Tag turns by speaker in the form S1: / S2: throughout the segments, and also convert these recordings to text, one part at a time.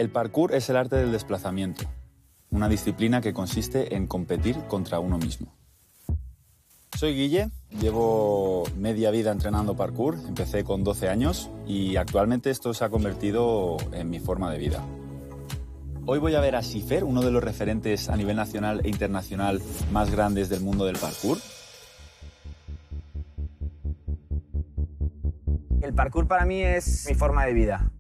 S1: El parkour es el arte del desplazamiento, una disciplina que consiste en competir contra uno mismo. Soy Guille, llevo media vida entrenando parkour, empecé con 12 años y actualmente esto se ha convertido en mi forma de vida. Hoy voy a ver a Sifer, uno de los referentes a nivel nacional e internacional más grandes del mundo del parkour.
S2: El parkour para mí es mi forma de vida.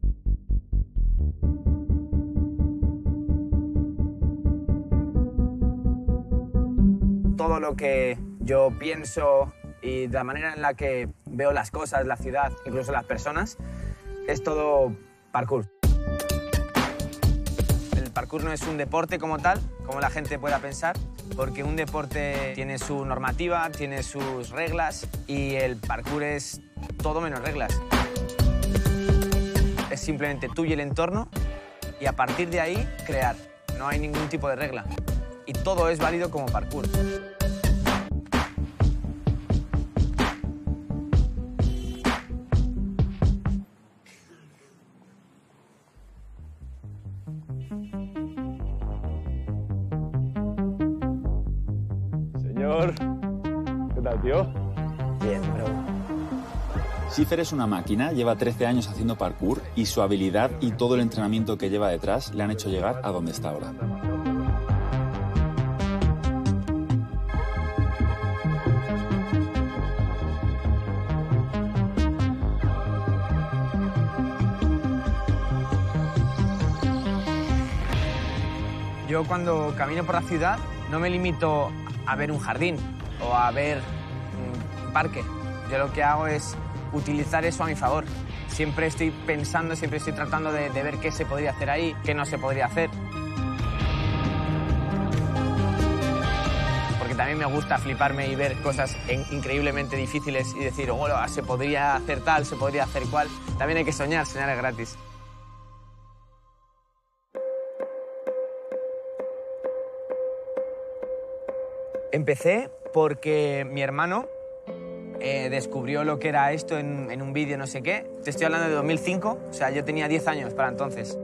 S2: Todo lo que yo pienso y de la manera en la que veo las cosas, la ciudad, incluso las personas, es todo parkour. El parkour no es un deporte como tal, como la gente pueda pensar, porque un deporte tiene su normativa, tiene sus reglas y el parkour es todo menos reglas. Es simplemente tú y el entorno y a partir de ahí crear. No hay ningún tipo de regla y todo es válido como parkour.
S3: Señor, ¿qué tal, tío?
S2: Bien, bro.
S1: Sifer es una máquina, lleva 13 años haciendo parkour y su habilidad y todo el entrenamiento que lleva detrás le han hecho llegar a donde está ahora.
S2: Yo cuando camino por la ciudad no me limito a ver un jardín o a ver un parque. Yo lo que hago es utilizar eso a mi favor. Siempre estoy pensando, siempre estoy tratando de ver qué se podría hacer ahí, qué no se podría hacer. Porque también me gusta fliparme y ver cosas increíblemente difíciles y decir, oh, se podría hacer tal, se podría hacer cual. También hay que soñar, soñar es gratis. Empecé porque mi hermano descubrió lo que era esto en un vídeo no sé qué. Te estoy hablando de 2005, o sea, yo tenía 10 años para entonces.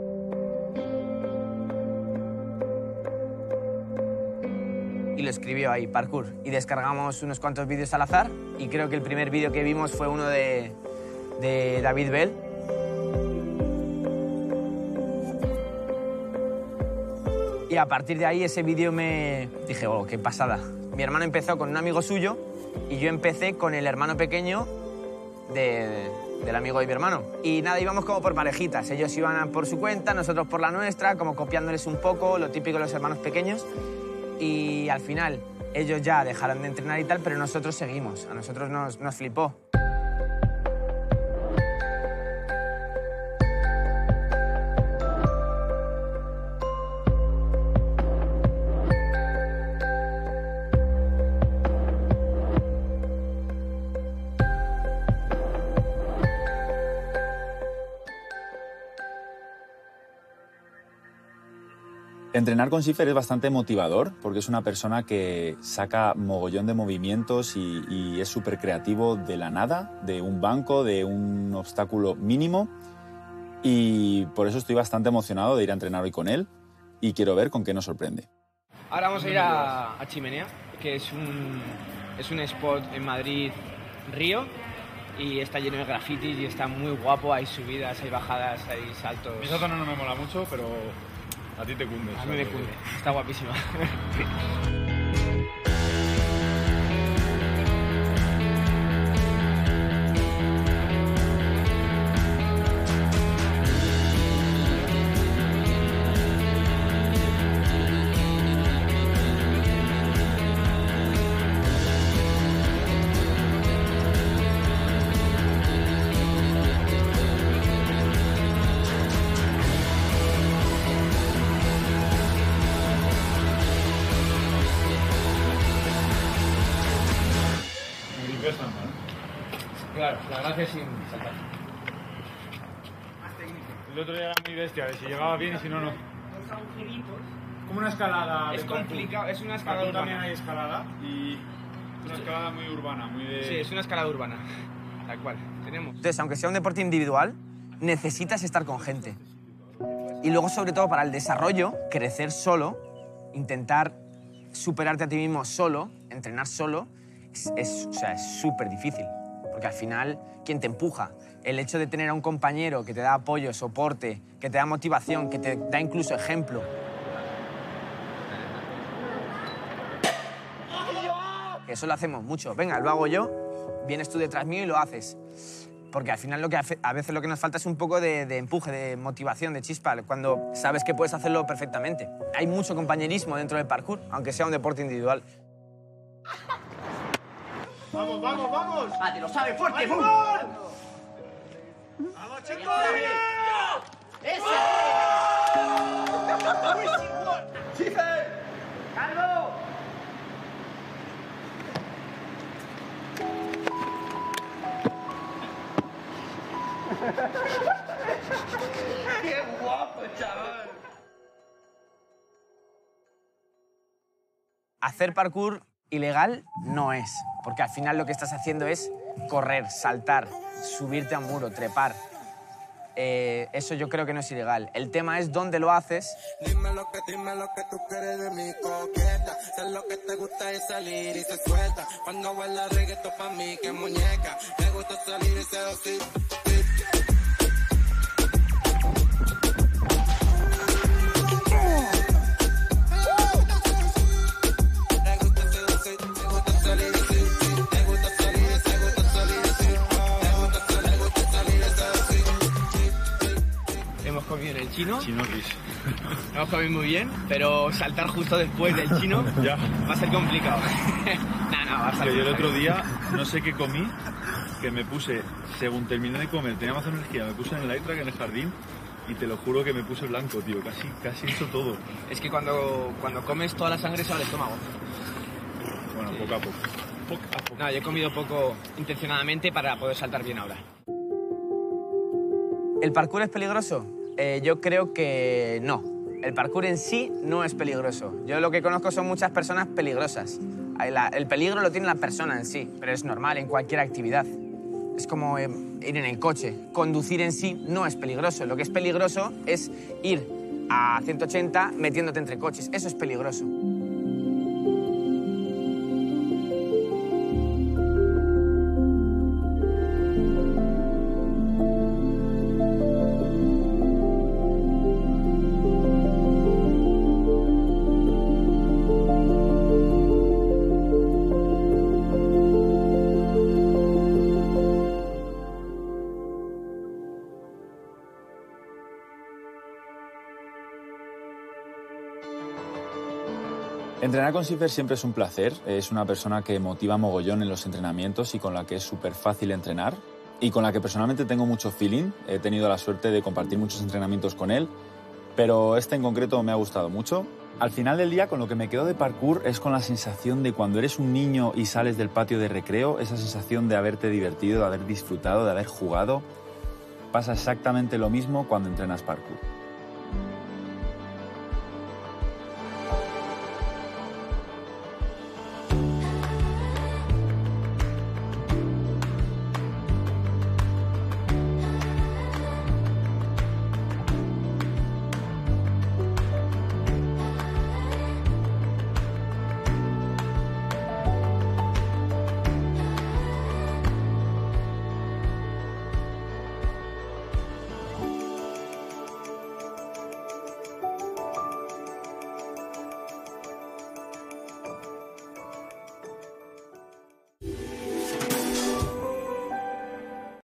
S2: Y lo escribió ahí, parkour. Y descargamos unos cuantos vídeos al azar y creo que el primer vídeo que vimos fue uno de David Bell. Y a partir de ahí ese vídeo me dije, oh, qué pasada. Mi hermano empezó con un amigo suyo y yo empecé con el hermano pequeño del amigo de mi hermano. Y nada, íbamos como por parejitas. Ellos iban por su cuenta, nosotros por la nuestra, como copiándoles un poco, lo típico de los hermanos pequeños. Y al final ellos ya dejaron de entrenar y tal, pero nosotros seguimos. A nosotros nos flipó.
S1: Entrenar con Sifer es bastante motivador porque es una persona que saca mogollón de movimientos y es súper creativo de la nada, de un banco, de un obstáculo mínimo. Y por eso estoy bastante emocionado de ir a entrenar hoy con él y quiero ver con qué nos sorprende.
S4: Ahora vamos a ir a Chimenea, que es un spot en Madrid, Río, y está lleno de grafitis y está muy guapo, hay subidas, hay bajadas, hay saltos.
S3: Esa zona no me mola mucho, pero a ti te cunde.
S4: A mí me cunde, está guapísima. Claro, la gracia es sin saltar.
S3: El otro día era muy bestia, de si llegaba bien y si no, no.
S4: Los agujeritos.
S3: Como una escalada.
S4: Es complicado, es una escalada urbana.
S3: También hay escalada y una escalada muy urbana, muy de...
S4: Sí, es una escalada urbana, tal cual. Tenemos.
S2: Entonces, aunque sea un deporte individual, necesitas estar con gente. Y luego, sobre todo, para el desarrollo, crecer solo, intentar superarte a ti mismo solo, entrenar solo, es súper difícil. Porque al final, ¿quién te empuja? El hecho de tener a un compañero que te da apoyo, soporte, que te da motivación, que te da incluso ejemplo. Eso lo hacemos mucho. Venga, lo hago yo, vienes tú detrás mío y lo haces. Porque al final a veces lo que nos falta es un poco de empuje, de motivación, de chispa, cuando sabes que puedes hacerlo perfectamente. Hay mucho compañerismo dentro del parkour, aunque sea un deporte individual.
S5: ¡Vamos, vamos, vamos!
S6: ¡Ah, te lo sabe fuerte! ¡Bum!
S5: ¡Vamos, chicos!
S6: ¡Ese!
S5: ¡Chife!
S6: ¡Carlos!
S5: ¡Qué guapo, chaval!
S2: Hacer parkour ilegal no es, porque al final lo que estás haciendo es correr, saltar, subirte a un muro, trepar. Eso yo creo que no es ilegal. El tema es dónde lo haces.
S7: Dime lo que tú quieres de mi coqueta. Sé lo que te gusta es salir y se suelta. Cuando baila reggaetón pa' mí que muñeca. Me gusta salir y seducir.
S4: Hemos comido en el chino.
S3: Chino Kiss.
S4: Hemos comido muy bien, pero saltar justo después del chino
S3: Ya.
S4: va a ser complicado. No, va a ser
S3: Yo el otro día no sé qué comí, que me puse, según terminé de comer, tenía más energía, me puse en el light track en el jardín y te lo juro que me puse blanco, tío, casi hizo todo.
S4: Es que cuando comes toda la sangre sale al estómago.
S3: Bueno, poco a poco. Poco a poco.
S4: No, yo he comido poco intencionadamente para poder saltar bien ahora.
S2: ¿El parkour es peligroso? Yo creo que no. El parkour en sí no es peligroso. Yo lo que conozco son muchas personas peligrosas. El peligro lo tiene la persona en sí, pero es normal en cualquier actividad. Es como ir en el coche. Conducir en sí no es peligroso. Lo que es peligroso es ir a 180 metiéndote entre coches. Eso es peligroso.
S1: Entrenar con Siffer siempre es un placer. Es una persona que motiva mogollón en los entrenamientos y con la que es súper fácil entrenar y con la que personalmente tengo mucho feeling. He tenido la suerte de compartir muchos entrenamientos con él, pero este en concreto me ha gustado mucho. Al final del día, con lo que me quedo de parkour es con la sensación de cuando eres un niño y sales del patio de recreo, esa sensación de haberte divertido, de haber disfrutado, de haber jugado. Pasa exactamente lo mismo cuando entrenas parkour.